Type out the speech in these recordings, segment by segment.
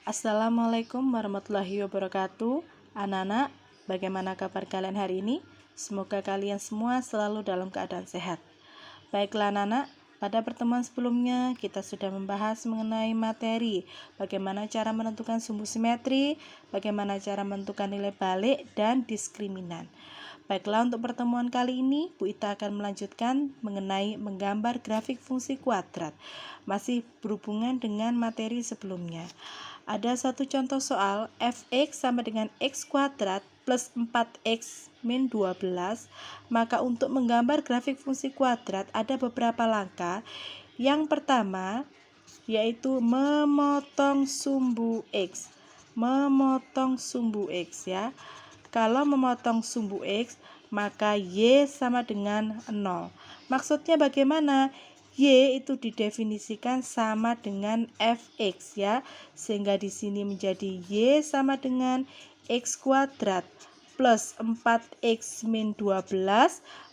Assalamualaikum warahmatullahi wabarakatuh. Anak-anak, bagaimana kabar kalian hari ini? Semoga kalian semua selalu dalam keadaan sehat. Baiklah anak-anak, pada pertemuan sebelumnya kita sudah membahas mengenai materi bagaimana cara menentukan sumbu simetri, bagaimana cara menentukan nilai balik, dan diskriminan. Baiklah, untuk pertemuan kali ini Bu Ita akan melanjutkan mengenai menggambar grafik fungsi kuadrat, masih berhubungan dengan materi sebelumnya. Ada satu contoh soal fx sama dengan x kuadrat plus 4x min 12. Maka untuk menggambar grafik fungsi kuadrat ada beberapa langkah. Yang pertama yaitu memotong sumbu x. Memotong sumbu x ya. Kalau memotong sumbu x, maka y sama dengan 0. Maksudnya bagaimana? Y itu didefinisikan sama dengan fx ya. Sehingga di sini menjadi y sama dengan x kuadrat plus 4x min 12.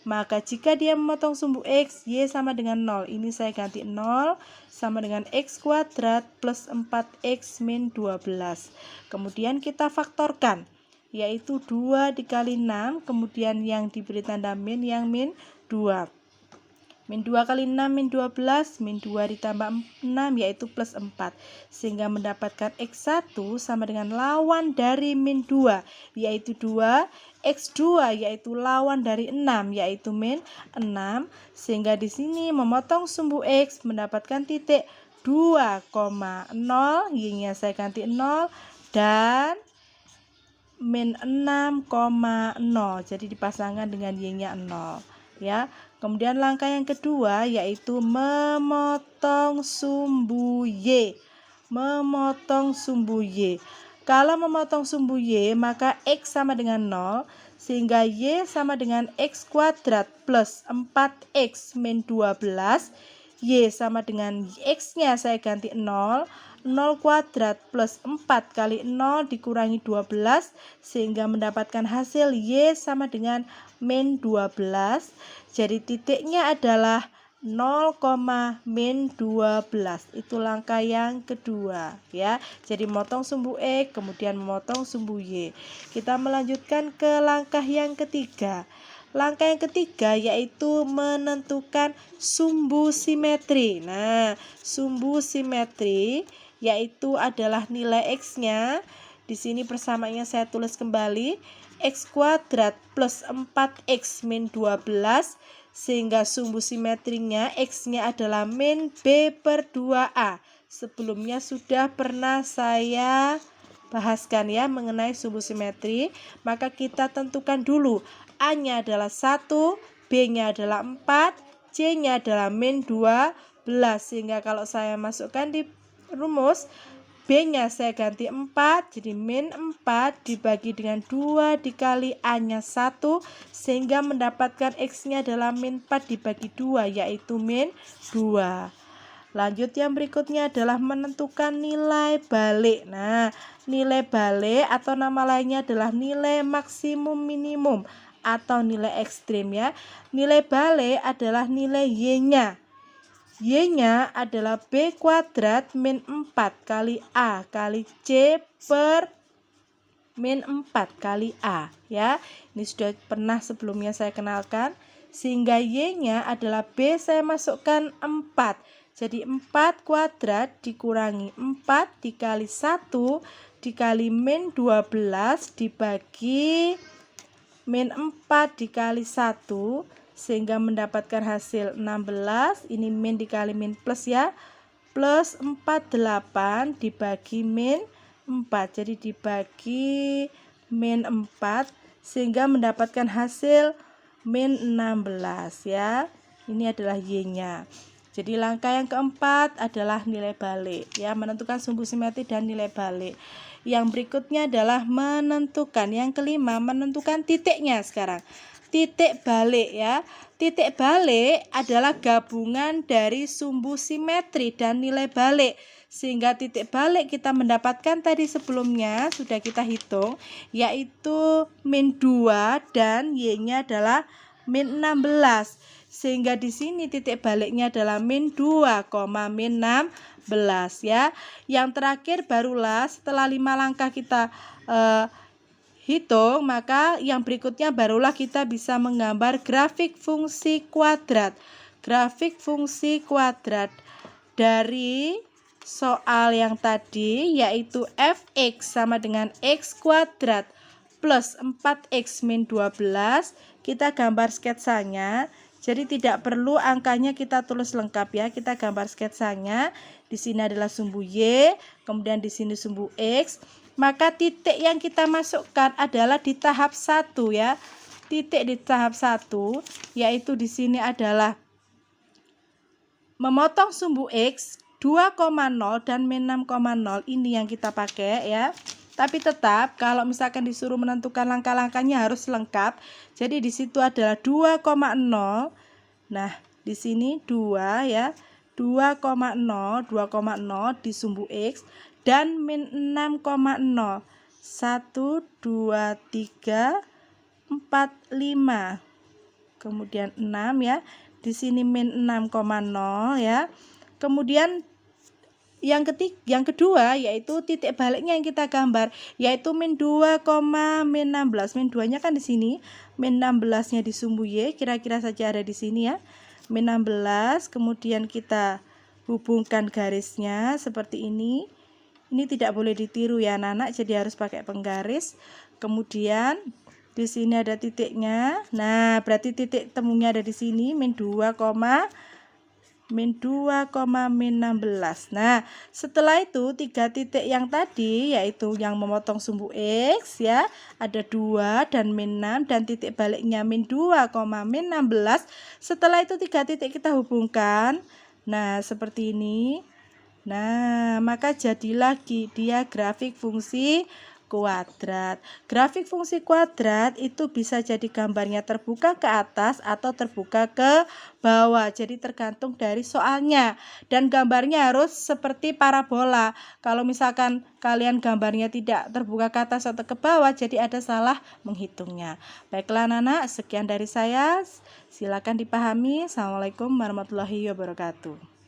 Maka jika dia memotong sumbu x, y sama dengan 0. Ini saya ganti 0 sama dengan x kuadrat plus 4x min 12. Kemudian kita faktorkan, yaitu 2 dikali 6, kemudian yang diberi tanda min, yang min 2. Min 2 kali 6 min 12, min 2 ditambah 6 yaitu plus 4. Sehingga mendapatkan x1 sama dengan lawan dari min 2 yaitu 2, x2 yaitu lawan dari 6 yaitu min 6. Sehingga di sini memotong sumbu x mendapatkan titik 2,0, y-nya saya ganti 0 dan min 6,0. Jadi dipasangkan dengan y-nya 0 ya. Kemudian langkah yang kedua yaitu memotong sumbu y. Memotong sumbu y. Kalau memotong sumbu y, maka x sama dengan 0, sehingga y sama dengan x kuadrat plus 4x min 12. Y sama dengan x-nya saya ganti 0. 0 kuadrat plus 4 kali 0 dikurangi 12, sehingga mendapatkan hasil y sama dengan min 12. Jadi titiknya adalah 0, min 12. Itu langkah yang kedua ya. Jadi memotong sumbu x, kemudian memotong sumbu y. Kita melanjutkan ke langkah yang ketiga. Langkah yang ketiga yaitu menentukan sumbu simetri. Nah, sumbu simetri yaitu adalah nilai x-nya. Di sini persamaannya saya tulis kembali, x kuadrat plus 4x min 12, sehingga sumbu simetrinya x-nya adalah min b per 2a. Sebelumnya sudah pernah saya bahaskan ya mengenai sumbu simetri. Maka kita tentukan dulu, a-nya adalah 1, b-nya adalah 4, c-nya adalah min 12. Sehingga kalau saya masukkan di rumus, B-nya saya ganti 4, jadi min 4 dibagi dengan 2 dikali A-nya 1, sehingga mendapatkan X-nya adalah min 4 dibagi 2, yaitu min 2. Lanjut yang berikutnya adalah menentukan nilai balik. Nah, nilai balik atau nama lainnya adalah nilai maksimum minimum atau nilai ekstrim ya. Nilai balik adalah nilai Y-nya. Y-nya adalah B kuadrat min 4 kali A kali C per min 4 kali A ya. Ini sudah pernah sebelumnya saya kenalkan. Sehingga Y-nya adalah B, saya masukkan 4. Jadi 4 kuadrat dikurangi 4 dikali 1 dikali min 12 dibagi min 4 dikali 1, sehingga mendapatkan hasil 16. Ini min dikali min plus ya, plus 48 dibagi min 4, jadi dibagi min 4, sehingga mendapatkan hasil min 16 ya. Ini adalah y-nya. Jadi langkah yang keempat adalah nilai balik ya, menentukan sumbu simetri dan nilai balik. Yang berikutnya adalah menentukan, yang kelima menentukan titiknya sekarang. Titik balik ya. Titik balik adalah gabungan dari sumbu simetri dan nilai balik. Sehingga titik balik kita mendapatkan tadi sebelumnya sudah kita hitung, yaitu min 2 dan y-nya adalah min 16. sehingga di sini titik baliknya adalah min 2, min 16 ya. Yang terakhir barulah setelah 5 langkah kita hitung, maka yang berikutnya barulah kita bisa menggambar grafik fungsi kuadrat. Grafik fungsi kuadrat dari soal yang tadi, yaitu fx sama dengan x kuadrat plus 4x min 12. Kita gambar sketsanya. Jadi tidak perlu angkanya kita tulis lengkap ya. Kita gambar sketsanya. Di sini adalah sumbu y, kemudian di sini sumbu x. Maka titik yang kita masukkan adalah di tahap 1 ya. Titik di tahap 1 yaitu di sini adalah memotong sumbu x 2,0 dan min 6,0, ini yang kita pakai ya. Tapi tetap kalau misalkan disuruh menentukan langkah-langkahnya harus lengkap. Jadi di situ adalah 2,0. Nah, di sini 2 ya. 2,0 di sumbu x dan min 6,0. 1 2 3 4 5. Kemudian 6 ya. Di sini min 6,0 ya. Kemudian yang kedua yaitu titik baliknya yang kita gambar, yaitu min 2, min 16. Min 2-nya kan di sini, min 16-nya di sumbu y, kira-kira saja ada di sini ya. Min 16, kemudian kita hubungkan garisnya seperti ini. Ini tidak boleh ditiru ya anak-anak, jadi harus pakai penggaris. Kemudian di sini ada titiknya. Nah, berarti titik temunya ada di sini, min 2, min 16. Nah, setelah itu 3 titik yang tadi, yaitu yang memotong sumbu x ya, ada 2 dan min 6 dan titik baliknya min 2, min 16. Setelah itu 3 titik kita hubungkan. Nah, seperti ini. Nah, maka jadilah dia grafik fungsi kuadrat. Grafik fungsi kuadrat itu bisa jadi gambarnya terbuka ke atas atau terbuka ke bawah. Jadi tergantung dari soalnya. Dan gambarnya harus seperti parabola. Kalau misalkan kalian gambarnya tidak terbuka ke atas atau ke bawah, jadi ada salah menghitungnya. Baiklah anak-anak, sekian dari saya. Silakan dipahami. Assalamualaikum warahmatullahi wabarakatuh.